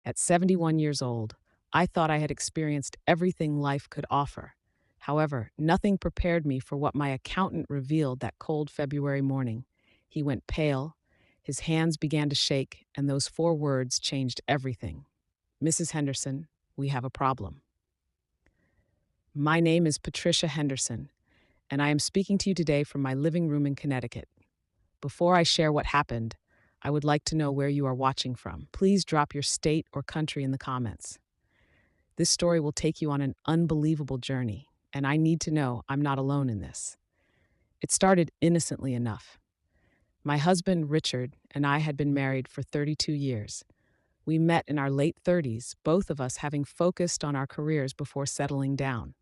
At 71 years old, I thought I had experienced everything life could offer. However, nothing prepared me for what my accountant revealed that cold February morning. He went pale, his hands began to shake, and those four words changed everything. Mrs. Henderson, we have a problem. My name is Patricia Henderson, and I am speaking to you today from my living room in Connecticut. Before I share what happened, I would like to know where you are watching from. Please drop your state or country in the comments. This story will take you on an unbelievable journey, and I need to know I'm not alone in this. It started innocently enough. My husband, Richard, and I had been married for 32 years. We met in our late 30s, both of us having focused on our careers before settling down.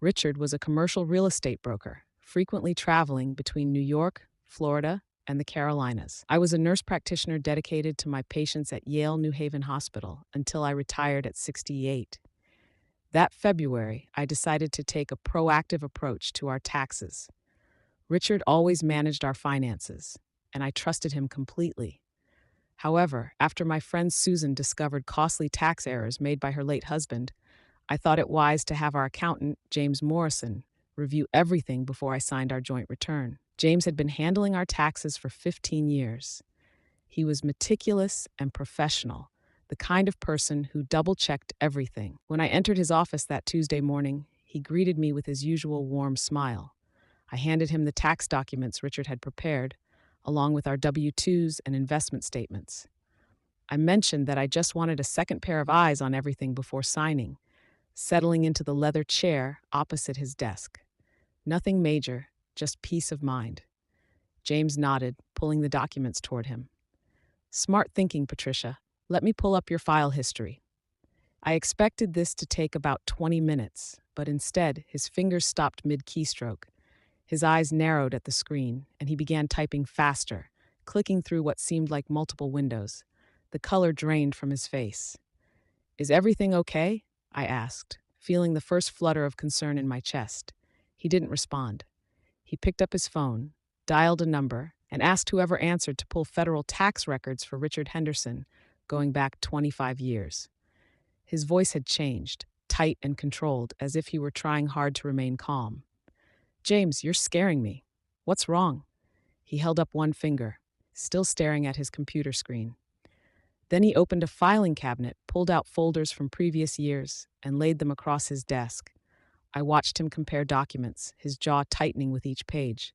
Richard was a commercial real estate broker, frequently traveling between New York, Florida, and the Carolinas. I was a nurse practitioner dedicated to my patients at Yale New Haven Hospital until I retired at 68. That February, I decided to take a proactive approach to our taxes. Richard always managed our finances, and I trusted him completely. However, after my friend Susan discovered costly tax errors made by her late husband, I thought it wise to have our accountant, James Morrison, review everything before I signed our joint return. James had been handling our taxes for 15 years. He was meticulous and professional, the kind of person who double-checked everything. When I entered his office that Tuesday morning, he greeted me with his usual warm smile. I handed him the tax documents Richard had prepared, along with our W-2s and investment statements. I mentioned that I just wanted a second pair of eyes on everything before signing, settling into the leather chair opposite his desk. Nothing major, just peace of mind. James nodded, pulling the documents toward him. Smart thinking, Patricia. Let me pull up your file history. I expected this to take about 20 minutes, but instead, his fingers stopped mid-keystroke. His eyes narrowed at the screen, and he began typing faster, clicking through what seemed like multiple windows. The color drained from his face. Is everything okay? I asked, feeling the first flutter of concern in my chest. He didn't respond. He picked up his phone, dialed a number, and asked whoever answered to pull federal tax records for Richard Henderson, going back 25 years. His voice had changed, tight and controlled, as if he were trying hard to remain calm. James, you're scaring me. What's wrong? He held up one finger, still staring at his computer screen. Then he opened a filing cabinet, pulled out folders from previous years, and laid them across his desk. I watched him compare documents, his jaw tightening with each page.